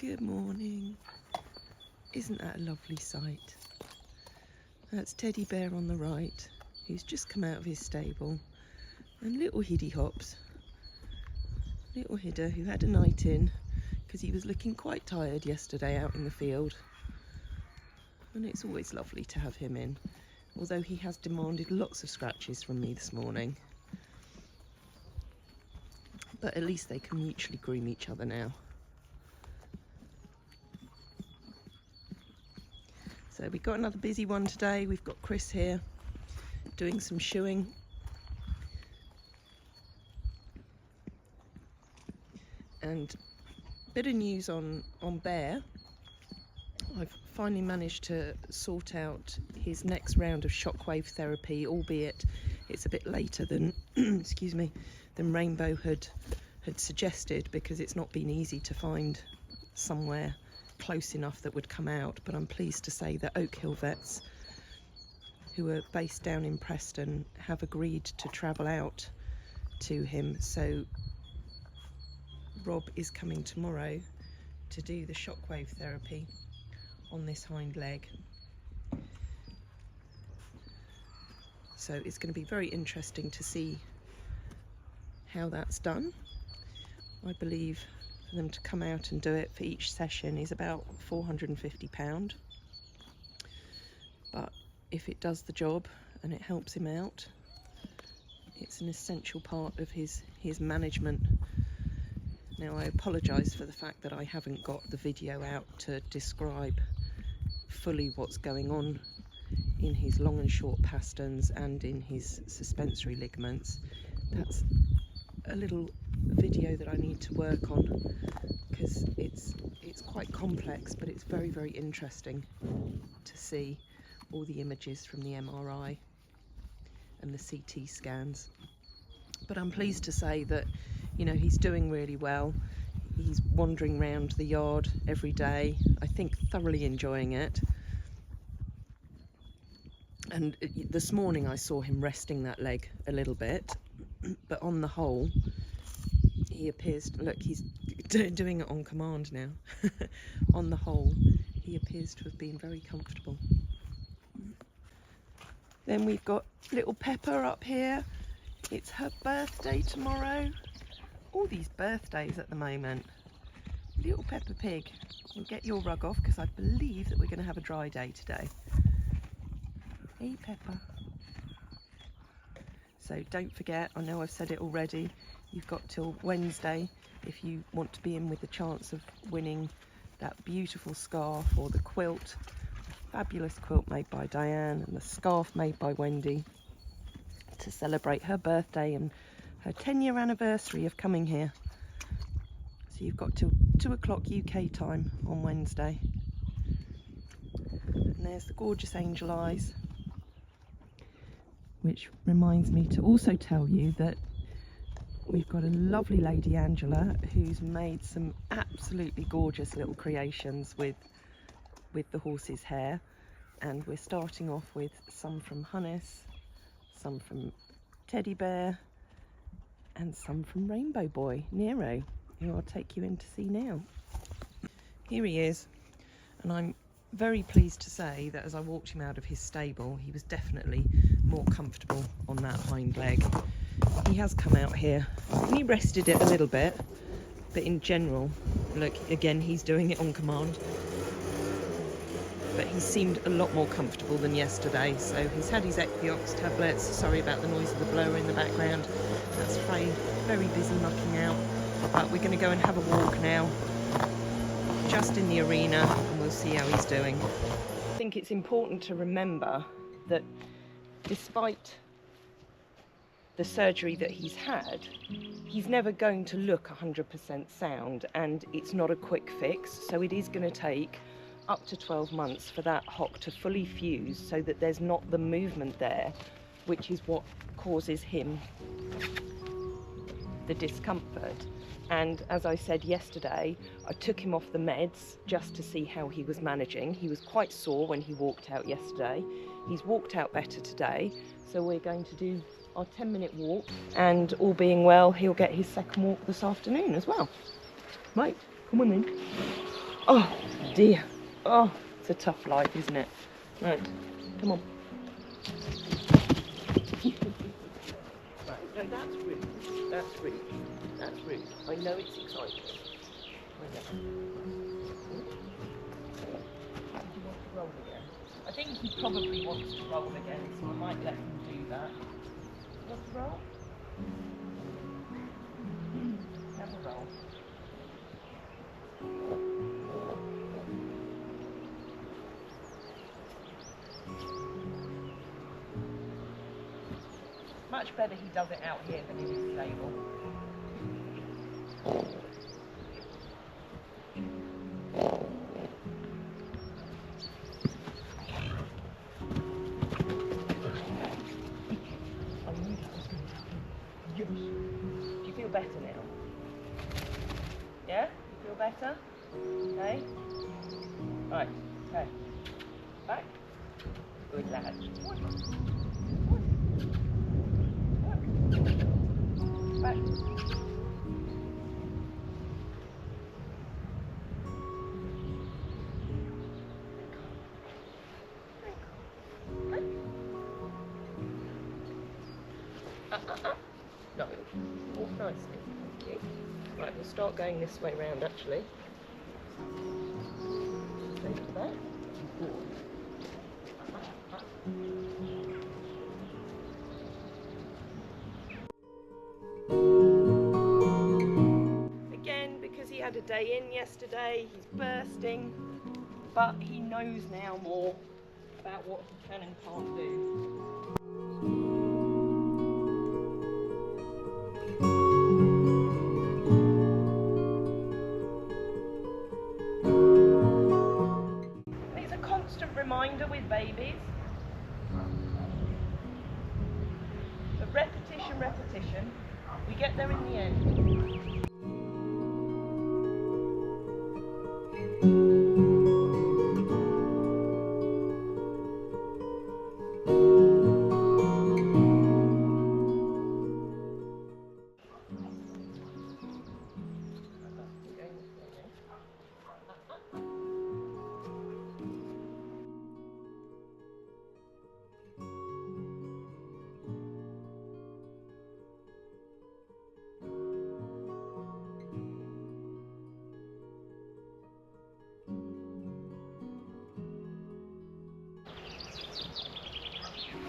Good morning. Isn't that a lovely sight? That's Teddy Bear on the right, who's just come out of his stable, and little Hiddy Hops, little Hidder, who had a night in because he was looking quite tired yesterday out in the field, and it's always lovely to have him in, although he has demanded lots of scratches from me this morning. But at least they can mutually groom each other now. So we've got another busy one today. We've got Chris here doing some shoeing. And a bit of news on Bear. I've finally managed to sort out his next round of shockwave therapy, albeit it's a bit later than excuse me, than Rainbow had suggested, because it's not been easy to find somewhere close enough that would come out. But I'm pleased to say that Oak Hill Vets, who are based down in Preston, have agreed to travel out to him. So Rob is coming tomorrow to do the shockwave therapy on this hind leg. So it's going to be very interesting to see how that's done. I believe for them to come out and do it for each session is about £450. But if it does the job and it helps him out, it's an essential part of his management. Now, I apologise for the fact that I haven't got the video out to describe fully what's going on in his long and short pasterns and in his suspensory ligaments. That's a little video that I need to work on, because it's quite complex, but it's very, very interesting to see all the images from the MRI and the CT scans. But I'm pleased to say that, you know, he's doing really well. He's wandering around the yard every day, I think thoroughly enjoying it. And this morning I saw him resting that leg a little bit, but on the whole, he appears, look, he's doing it on command now. On the whole, he appears to have been very comfortable. Then we've got little Peppa up here. It's her birthday tomorrow. All these birthdays at the moment. Little Peppa Pig. We'll get your rug off, because I believe that we're going to have a dry day today. Hey Peppa. So don't forget, I know I've said it already, you've got till Wednesday if you want to be in with the chance of winning that beautiful scarf, or the quilt, a fabulous quilt made by Diane, and the scarf made by Wendy, to celebrate her birthday and her 10-year anniversary of coming here. So you've got till 2 o'clock UK time on Wednesday. And there's the gorgeous angel eyes, which reminds me to also tell you that we've got a lovely lady, Angela, who's made some absolutely gorgeous little creations with the horse's hair. And we're starting off with some from Hunnis, some from Teddy Bear, and some from Rainbow Boy, Nero, who I'll take you in to see now. Here he is, and I'm very pleased to say that as I walked him out of his stable, he was definitely more comfortable on that hind leg. He has come out here and he rested it a little bit, but in general, look, again, he's doing it on command. But he seemed a lot more comfortable than yesterday. So he's had his Equiox tablets. Sorry about the noise of the blower in the background. That's Frey, very busy mucking out. But we're going to go and have a walk now, just in the arena, and we'll see how he's doing. I think it's important to remember that despite the surgery that he's had, he's never going to look 100% sound, and it's not a quick fix. So it is going to take up to 12 months for that hock to fully fuse, so that there's not the movement there, which is what causes him the discomfort. And as I said yesterday, I took him off the meds just to see how he was managing. He was quite sore when he walked out yesterday. He's walked out better today, so we're going to do our 10-minute walk, and all being well, he'll get his second walk this afternoon as well. Right, come on then. Oh dear. Oh, it's a tough life, isn't it? Right, come on. Right, no, that's rude. That's rude. That's rude. I know it's exciting. I know. Does he want to roll again? I think he probably wants to roll again, so I might let him do that. Want to roll? Have a roll. Much better he does it out here than in his stable. Yes. Do you feel better now? Yeah? You feel better? Okay? Right, okay. Back. Good lad. Back. No. Walk nicely. Thank you. Right, we'll start going this way round actually. Stay to that. Again, because he had a day in yesterday, he's bursting, but he knows now more about what he can and can't do. Reminder with babies of repetition, repetition. We get there in the end.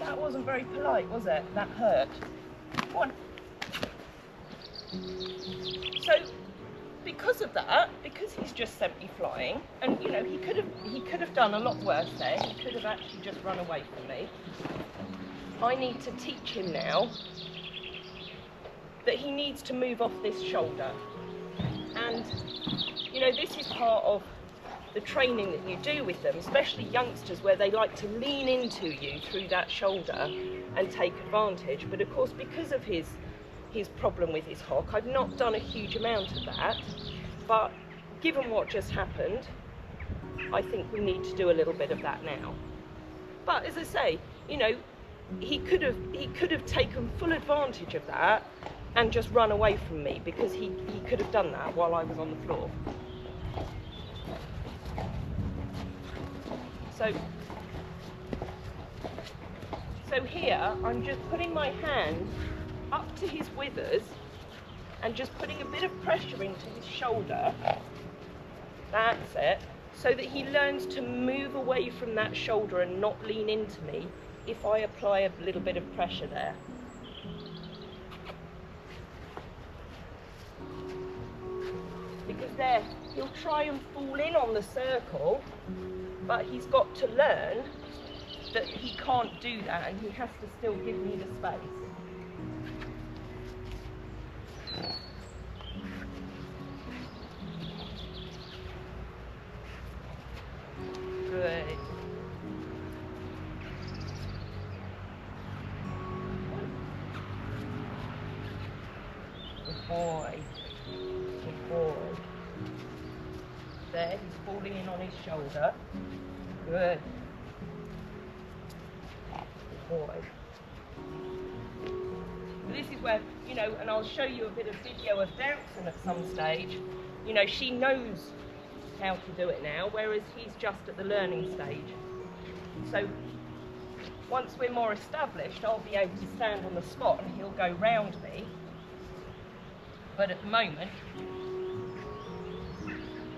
That wasn't very polite, was it? That hurt. Go on. So, because of that, because he's just sent me flying, and you know, he could have done a lot worse there. He could have actually just run away from me. I need to teach him now that he needs to move off this shoulder. And you know, this is part of the training that you do with them, especially youngsters, where they like to lean into you through that shoulder and take advantage. But of course, because of his problem with his hock, I've not done a huge amount of that, but given what just happened, I think we need to do a little bit of that now. But as I say, you know, he could have taken full advantage of that and just run away from me, because he could have done that while I was on the floor. So here, I'm just putting my hand up to his withers and just putting a bit of pressure into his shoulder. That's it. So that he learns to move away from that shoulder and not lean into me if I apply a little bit of pressure there. Because there, he'll try and fall in on the circle, but he's got to learn that he can't do that, and he has to still give me the space. Good. Good boy. Good boy. There, he's falling in on his shoulder. Good. Good boy. This is where, you know, and I'll show you a bit of video of Downton at some stage. You know, she knows how to do it now, whereas he's just at the learning stage. So once we're more established, I'll be able to stand on the spot and he'll go round me. But at the moment,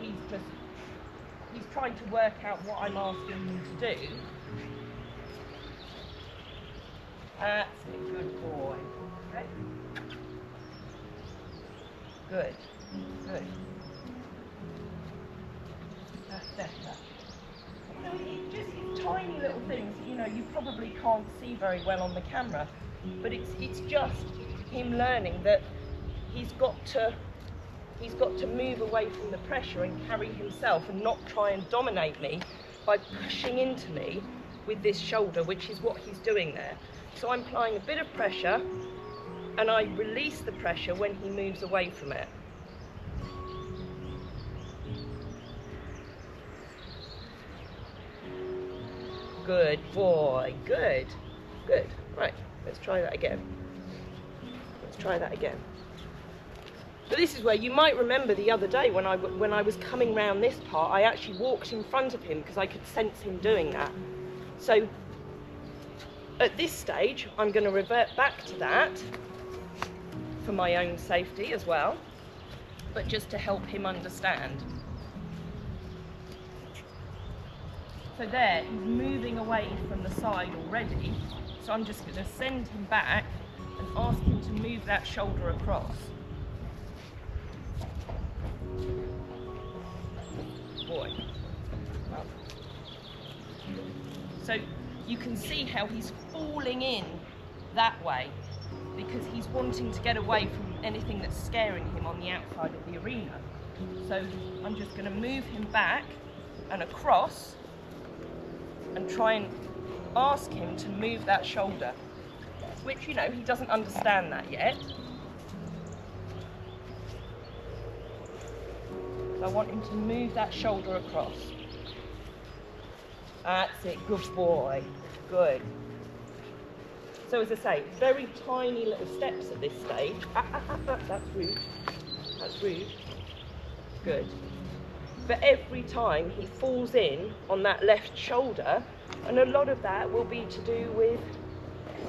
he's trying to work out what I'm asking him to do. That's a good boy. Okay. Good. Good. That's better. You know, it's just tiny little things, you know, you probably can't see very well on the camera, but it's just him learning that he's got to move away from the pressure and carry himself and not try and dominate me by pushing into me with this shoulder, which is what he's doing there. So I'm applying a bit of pressure and I release the pressure when he moves away from it. Good boy, good, good. Right, let's try that again. Let's try that again. So this is where you might remember the other day when I was coming round this part, I actually walked in front of him because I could sense him doing that. So at this stage, I'm going to revert back to that for my own safety as well, but just to help him understand. So there, he's moving away from the side already, so I'm just going to send him back and ask him to move that shoulder across. Boy. Well. So you can see how he's falling in that way because he's wanting to get away from anything that's scaring him on the outside of the arena. So I'm just going to move him back and across and try and ask him to move that shoulder, which, you know, he doesn't understand that yet. So I want him to move that shoulder across. That's it, good boy, good. So as I say, very tiny little steps at this stage. That's rude, that's rude. Good. But every time he falls in on that left shoulder, and a lot of that will be to do with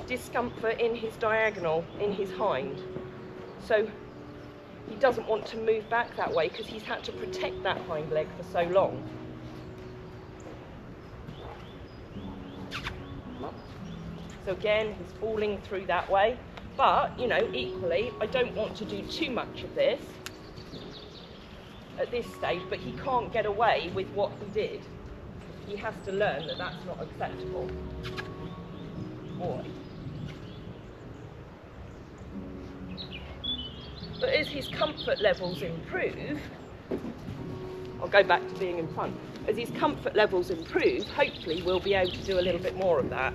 discomfort in his diagonal, in his hind. So he doesn't want to move back that way because he's had to protect that hind leg for so long. So again, he's falling through that way. But, you know, equally, I don't want to do too much of this at this stage, but he can't get away with what he did. He has to learn that that's not acceptable. Boy. But as his comfort levels improve, I'll go back to being in front. As his comfort levels improve, hopefully we'll be able to do a little bit more of that.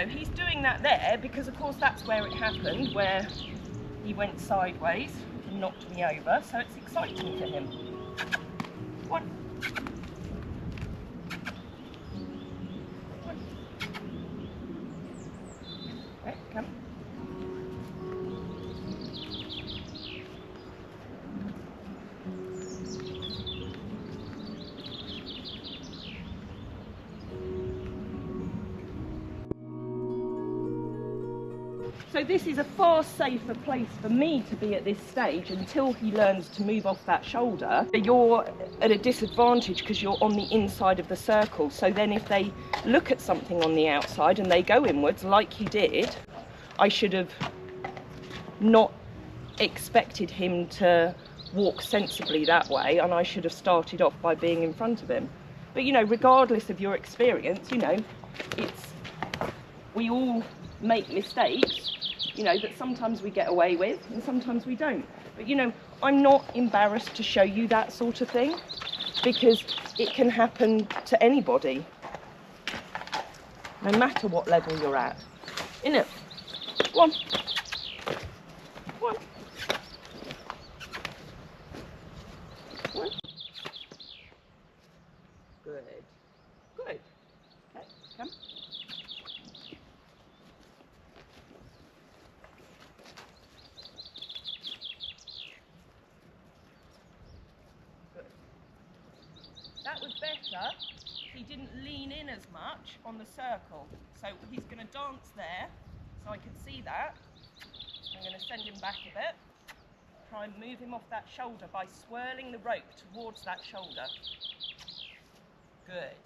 He's doing that there because, of course, that's where it happened, where he went sideways and knocked me over, so it's exciting for him. One. One. Okay, come. So this is a far safer place for me to be at this stage until he learns to move off that shoulder. You're at a disadvantage because you're on the inside of the circle. So then if they look at something on the outside and they go inwards like he did, I should have not expected him to walk sensibly that way, and I should have started off by being in front of him. But, you know, regardless of your experience, you know, we all make mistakes, you know, that sometimes we get away with and sometimes we don't. But, you know, I'm not embarrassed to show you that sort of thing because it can happen to anybody, no matter what level you're at. Innit? One. One. that was better. He didn't lean in as much on the circle. So he's going to dance there, so I can see that. I'm going to send him back a bit. Try and move him off that shoulder by swirling the rope towards that shoulder. Good.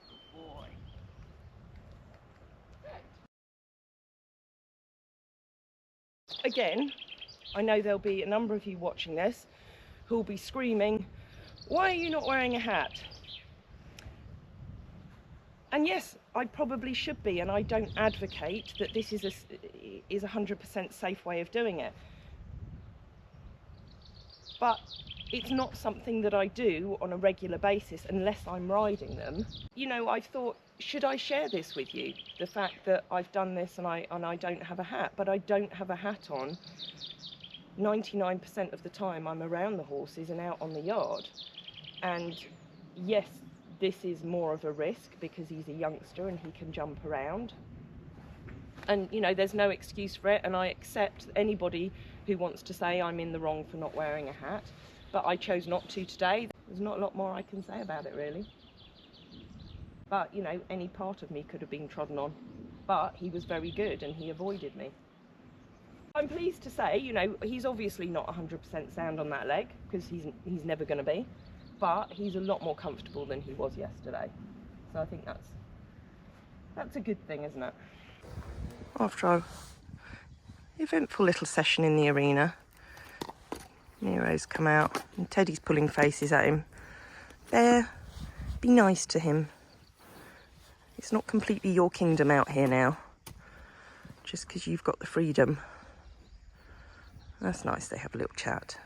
Good boy. Again, I know there'll be a number of you watching this who'll be screaming, "Why are you not wearing a hat?" And yes, I probably should be, and I don't advocate that this is a 100% safe way of doing it. But it's not something that I do on a regular basis unless I'm riding them. You know, I've thought, should I share this with you? The fact that I've done this and I don't have a hat, but I don't have a hat on 99% of the time. I'm around the horses and out on the yard. And yes, this is more of a risk because he's a youngster and he can jump around. And, you know, there's no excuse for it, and I accept anybody who wants to say I'm in the wrong for not wearing a hat, but I chose not to today. There's not a lot more I can say about it, really. But, you know, any part of me could have been trodden on, but he was very good and he avoided me. I'm pleased to say, you know, he's obviously not 100% sound on that leg, because he's never going to be, but he's a lot more comfortable than he was yesterday. So I think that's a good thing, isn't it? After our eventful little session in the arena, Nero's come out and Teddy's pulling faces at him. Bear, be nice to him. It's not completely your kingdom out here now, just because you've got the freedom. That's nice, they have a little chat.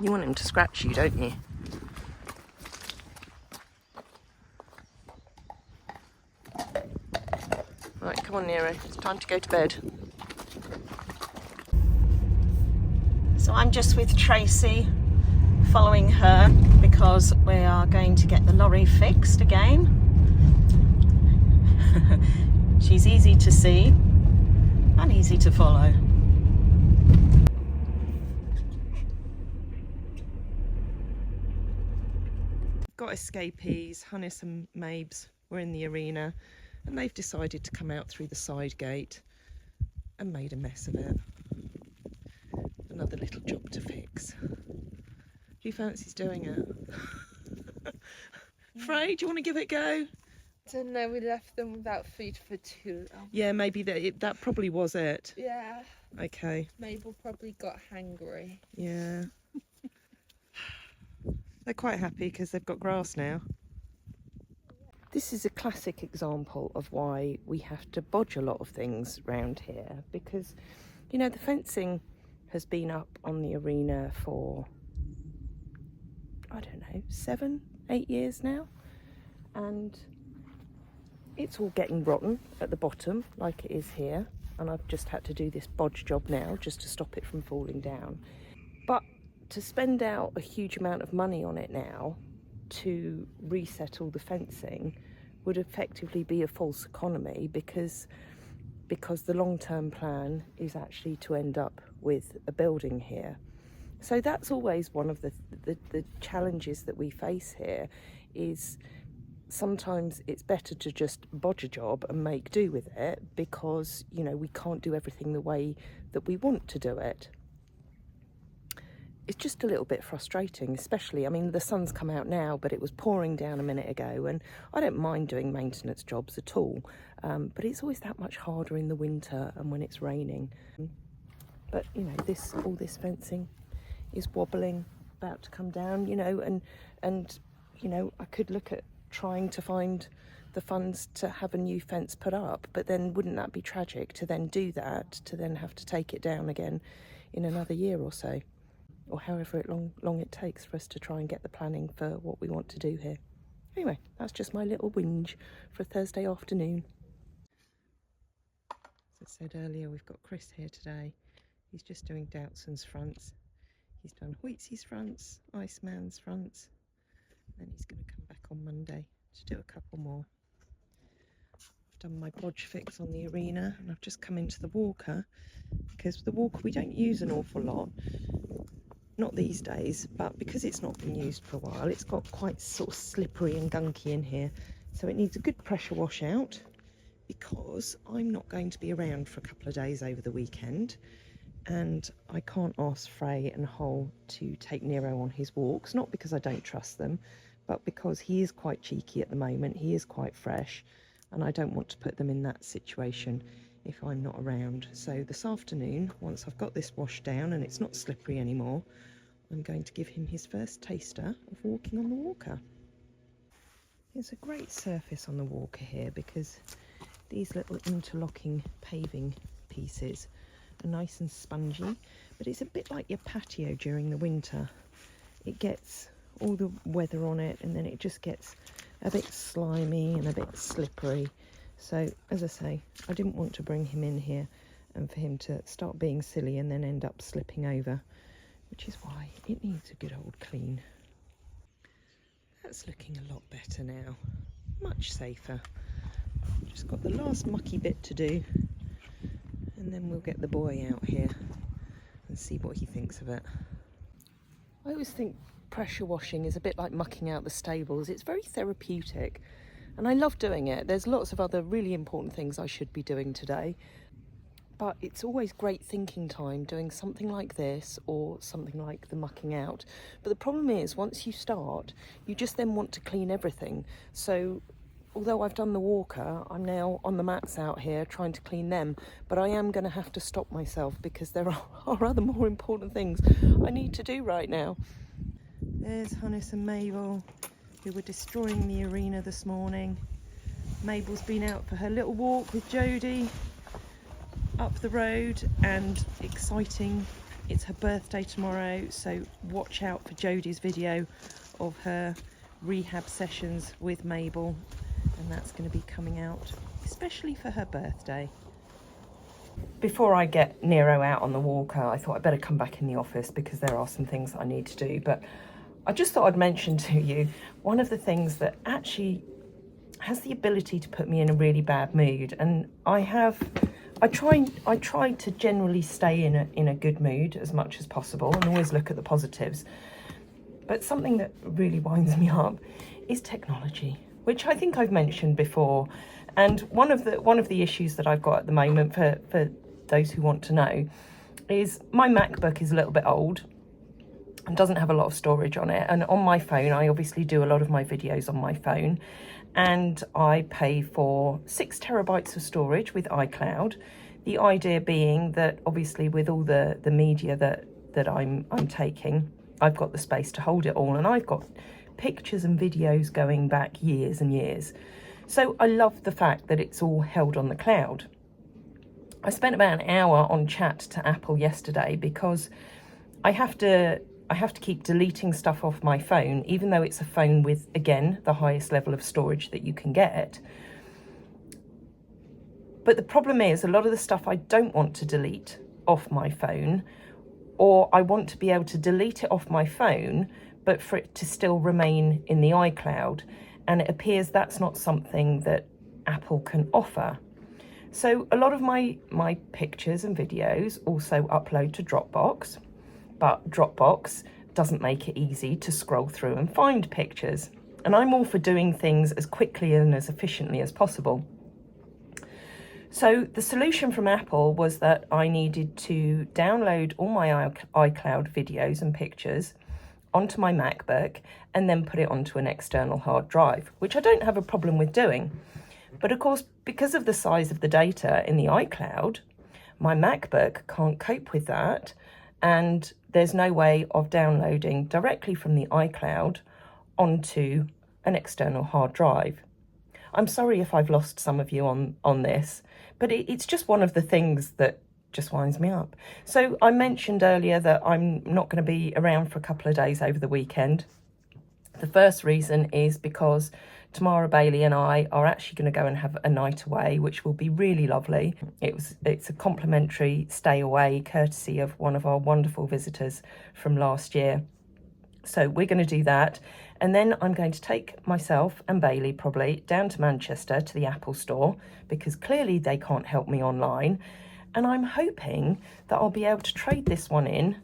You want him to scratch you, don't you? Right, come on, Nero, it's time to go to bed. So I'm just with Tracy, following her because we are going to get the lorry fixed again. She's easy to see and easy to follow. Got escapees, Hannes and Mabes were in the arena, and they've decided to come out through the side gate and made a mess of it. Another little job to fix. Who fancies doing it? Frey, do you want to give it a go? I don't know, we left them without food for too long. Yeah, maybe that probably was it. Yeah. Okay. Mabel probably got hangry. Yeah. They're quite happy because they've got grass now. This is a classic example of why we have to bodge a lot of things round here, because, you know, the fencing has been up on the arena for, I don't know, 7, 8 years now, and it's all getting rotten at the bottom like it is here, and I've just had to do this bodge job now just to stop it from falling down. But to spend out a huge amount of money on it now to reset all the fencing would effectively be a false economy, because the long-term plan is actually to end up with a building here. So that's always one of the challenges that we face here, is sometimes it's better to just bodge a job and make do with it, because, you know, we can't do everything the way that we want to do it. It's just a little bit frustrating, especially, I mean, the sun's come out now, but it was pouring down a minute ago, and I don't mind doing maintenance jobs at all, but it's always that much harder in the winter and when it's raining. But, you know, all this fencing is wobbling, about to come down, you know, and you know, I could look at trying to find the funds to have a new fence put up, but then wouldn't that be tragic to then do that, to then have to take it down again in another year or so? Or however long it takes for us to try and get the planning for what we want to do here. Anyway, that's just my little whinge for a Thursday afternoon. As I said earlier, we've got Chris here today. He's just doing Doutson's fronts. He's done Wheatsy's fronts, Iceman's fronts, and he's going to come back on Monday to do a couple more. I've done my bodge fix on the arena, and I've just come into the walker, because the walker we don't use an awful lot, not these days, but because it's not been used for a while, it's got quite sort of slippery and gunky in here, so it needs a good pressure wash out, because I'm not going to be around for a couple of days over the weekend, and I can't ask Frey and Hole to take Nero on his walks, not because I don't trust them, but because he is quite cheeky at the moment, he is quite fresh, and I don't want to put them in that situation if I'm not around. So this afternoon, once I've got this washed down and it's not slippery anymore, I'm going to give him his first taster of walking on the walker. It's a great surface on the walker here because these little interlocking paving pieces are nice and spongy, but it's a bit like your patio during the winter. It gets all the weather on it and then it just gets a bit slimy and a bit slippery. So as I say, I didn't want to bring him in here and for him to start being silly and then end up slipping over, which is why it needs a good old clean. That's looking a lot better now, much safer. Just got the last mucky bit to do, and then we'll get the boy out here and see what he thinks of it. I always think pressure washing is a bit like mucking out the stables. It's very therapeutic and I love doing it. There's lots of other really important things I should be doing today, but it's always great thinking time doing something like this or something like the mucking out. But the problem is, once you start, you just then want to clean everything. So although I've done the walker, I'm now on the mats out here trying to clean them, but I am going to have to stop myself because there are other more important things I need to do right now. There's Hannes and Mabel, who were destroying the arena this morning. Mabel's been out for her little walk with Jodie up the road, and exciting, it's her birthday tomorrow, so watch out for Jodie's video of her rehab sessions with Mabel, and that's going to be coming out especially for her birthday. Before I get Nero out on the walker, I thought I'd better come back in the office because there are some things I need to do, but I just thought I'd mention to you one of the things that actually has the ability to put me in a really bad mood, and I try to generally stay in a good mood as much as possible and always look at the positives, but something that really winds me up is technology, which I think I've mentioned before. And one of the issues that I've got at the moment, for those who want to know, is my MacBook is a little bit old and doesn't have a lot of storage on it. And on my phone, I obviously do a lot of my videos on my phone, and I pay for 6 terabytes of storage with iCloud. The idea being that obviously with all the media that I'm taking, I've got the space to hold it all, and I've got pictures and videos going back years and years. So I love the fact that it's all held on the cloud. I spent about an hour on chat to Apple yesterday because I have to keep deleting stuff off my phone, even though it's a phone with, again, the highest level of storage that you can get. But the problem is, a lot of the stuff I don't want to delete off my phone, or I want to be able to delete it off my phone, but for it to still remain in the iCloud. And it appears that's not something that Apple can offer. So a lot of my pictures and videos also upload to Dropbox, but Dropbox doesn't make it easy to scroll through and find pictures. And I'm all for doing things as quickly and as efficiently as possible. So the solution from Apple was that I needed to download all my iCloud videos and pictures onto my MacBook and then put it onto an external hard drive, which I don't have a problem with doing. But of course, because of the size of the data in the iCloud, my MacBook can't cope with that, and there's no way of downloading directly from the iCloud onto an external hard drive. I'm sorry if I've lost some of you on this, but it's just one of the things that just winds me up. So I mentioned earlier that I'm not going to be around for a couple of days over the weekend. The first reason is because Tamara Bailey and I are actually going to go and have a night away, which will be really lovely. It's a complimentary stay away courtesy of one of our wonderful visitors from last year. So we're going to do that. And then I'm going to take myself and Bailey probably down to Manchester to the Apple store, because clearly they can't help me online. And I'm hoping that I'll be able to trade this one in,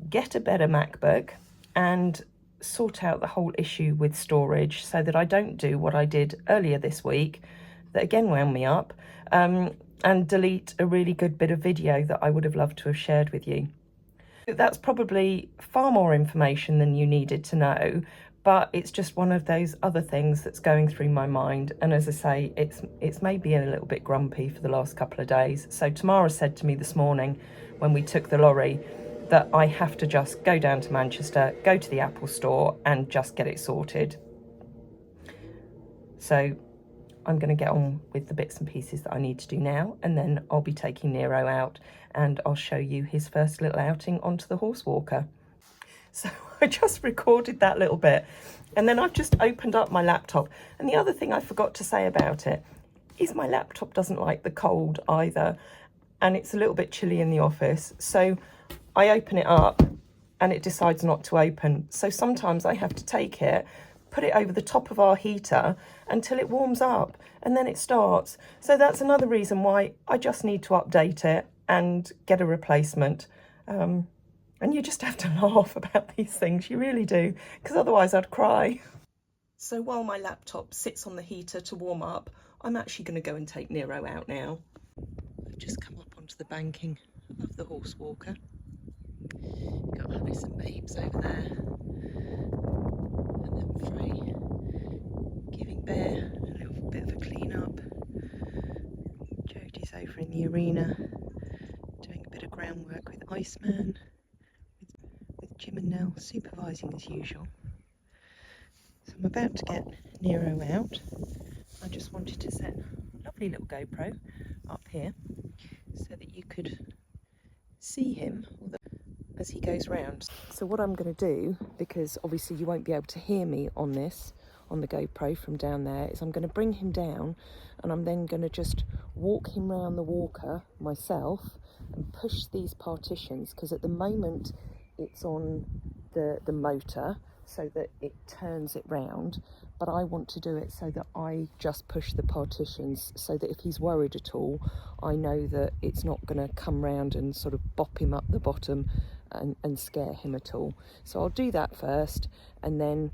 get a better MacBook, and sort out the whole issue with storage so that I don't do what I did earlier this week that again wound me up, and delete a really good bit of video that I would have loved to have shared with you. That's probably far more information than you needed to know, but it's just one of those other things that's going through my mind. And as I say, it's made me a little bit grumpy for the last couple of days. So Tamara said to me this morning when we took the lorry that I have to just go down to Manchester, go to the Apple store and just get it sorted. So I'm going to get on with the bits and pieces that I need to do now, and then I'll be taking Nero out and I'll show you his first little outing onto the horse walker. So I just recorded that little bit, and then I've just opened up my laptop. And the other thing I forgot to say about it is my laptop doesn't like the cold either, and it's a little bit chilly in the office. So I open it up and it decides not to open. So sometimes I have to take it, put it over the top of our heater until it warms up, and then it starts. So that's another reason why I just need to update it and get a replacement. And you just have to laugh about these things, you really do, because otherwise I'd cry. So while my laptop sits on the heater to warm up, I'm actually going to go and take Nero out now. I've just come up onto the banking of the horse walker. Got Alice and Babes over there, and then Frey giving Bear a little bit of a clean up. Jodie's over in the arena doing a bit of groundwork with Iceman, with Jim and Nell supervising as usual. So I'm about to get Nero out. I just wanted to set a lovely little GoPro up here so that you could see him as he goes round. So what I'm going to do, because obviously you won't be able to hear me on this, on the GoPro from down there, is I'm going to bring him down and I'm then going to just walk him round the walker myself and push these partitions, because at the moment it's on the motor so that it turns it round, but I want to do it so that I just push the partitions so that if he's worried at all, I know that it's not going to come round and sort of bop him up the bottom and scare him at all. So I'll do that first, and then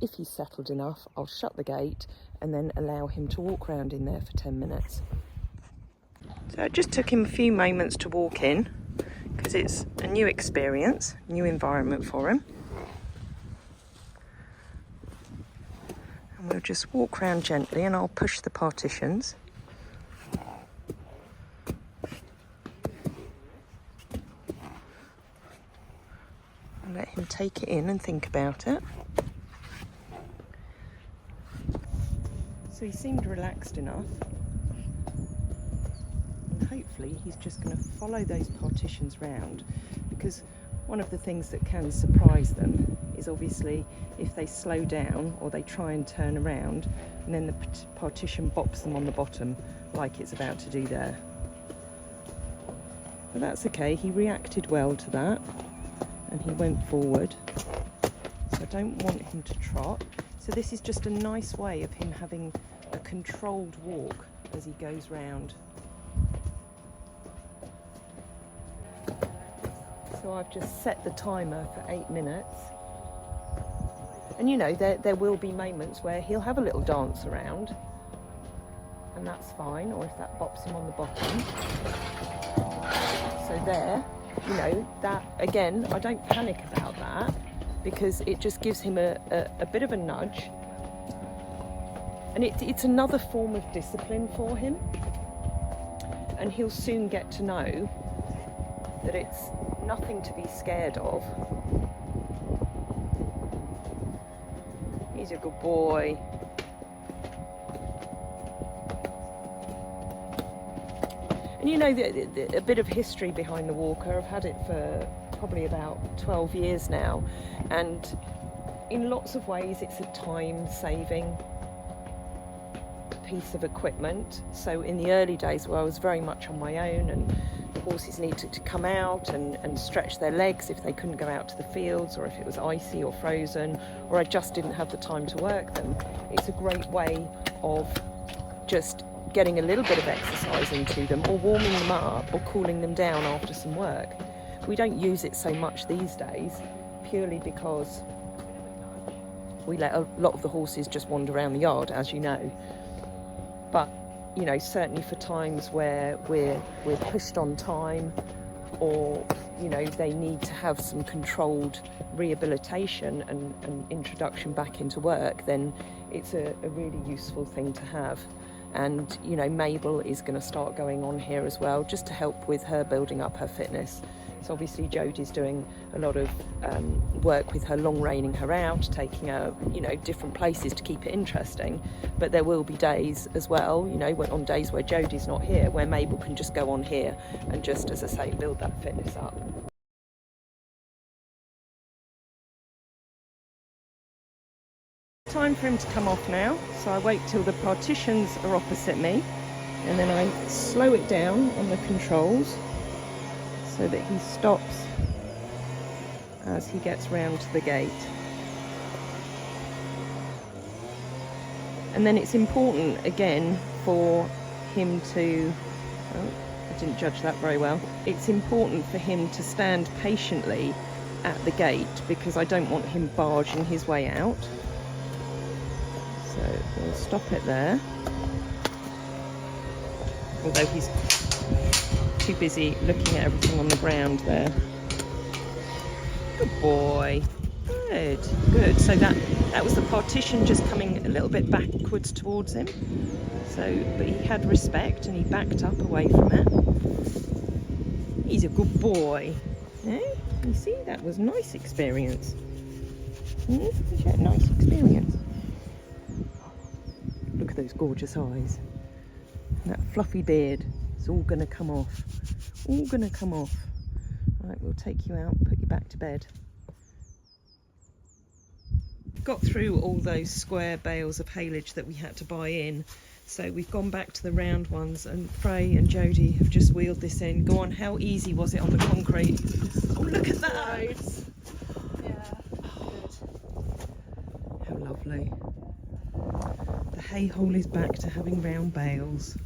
if he's settled enough, I'll shut the gate and then allow him to walk around in there for 10 minutes. So it just took him a few moments to walk in, because it's a new experience, new environment for him. And we'll just walk around gently and I'll push the partitions. And let him take it in and think about it. So he seemed relaxed enough. And hopefully he's just going to follow those partitions round, because one of the things that can surprise them is obviously if they slow down or they try and turn around and then the partition bops them on the bottom like it's about to do there. But that's okay, he reacted well to that and he went forward. So I don't want him to trot. So this is just a nice way of him having a controlled walk as he goes round. So I've just set the timer for 8 minutes. And you know, there will be moments where he'll have a little dance around, and that's fine, or if that bops him on the bottom. So there, you know, that again, I don't panic about that, because it just gives him a bit of a nudge. And it's another form of discipline for him. And he'll soon get to know that it's nothing to be scared of. He's a good boy. And you know, a bit of history behind the walker. I've had it for probably about 12 years now, and in lots of ways it's a time-saving piece of equipment. So in the early days where I was very much on my own and horses needed to come out and stretch their legs if they couldn't go out to the fields, or if it was icy or frozen, or I just didn't have the time to work them. It's a great way of just getting a little bit of exercise into them, or warming them up, or cooling them down after some work. We don't use it so much these days, purely because we let a lot of the horses just wander around the yard, as you know. But you know, certainly for times where we're pushed on time, or you know, they need to have some controlled rehabilitation and introduction back into work, then it's a really useful thing to have. And you know, Mabel is going to start going on here as well, just to help with her building up her fitness. So obviously Jodie's doing a lot of work with her, long reining her out, taking her, you know, different places to keep it interesting. But there will be days as well, you know, on days where Jodie's not here, where Mabel can just go on here and just, as I say, build that fitness up. Time for him to come off now, so I wait till the partitions are opposite me, and then I slow it down on the controls so that he stops as he gets round to the gate. And then it's important again for him to, oh, I didn't judge that very well. It's important for him to stand patiently at the gate, because I don't want him barging his way out. So we'll stop it there, although he's too busy looking at everything on the ground there. Good boy. Good, good. So that was the partition just coming a little bit backwards towards him. So, but he had respect and he backed up away from it. He's a good boy. Eh? You see, that was a nice experience. You had a nice experience. Look at those gorgeous eyes. And that fluffy beard. It's all going to come off. All going to come off. Right, we'll take you out and put you back to bed. Got through all those square bales of haylage that we had to buy in. So we've gone back to the round ones, and Frey and Jodie have just wheeled this in. Go on, how easy was it on the concrete? Oh, look at that! Right. Yeah, good. How lovely. The hay hole is back to having round bales.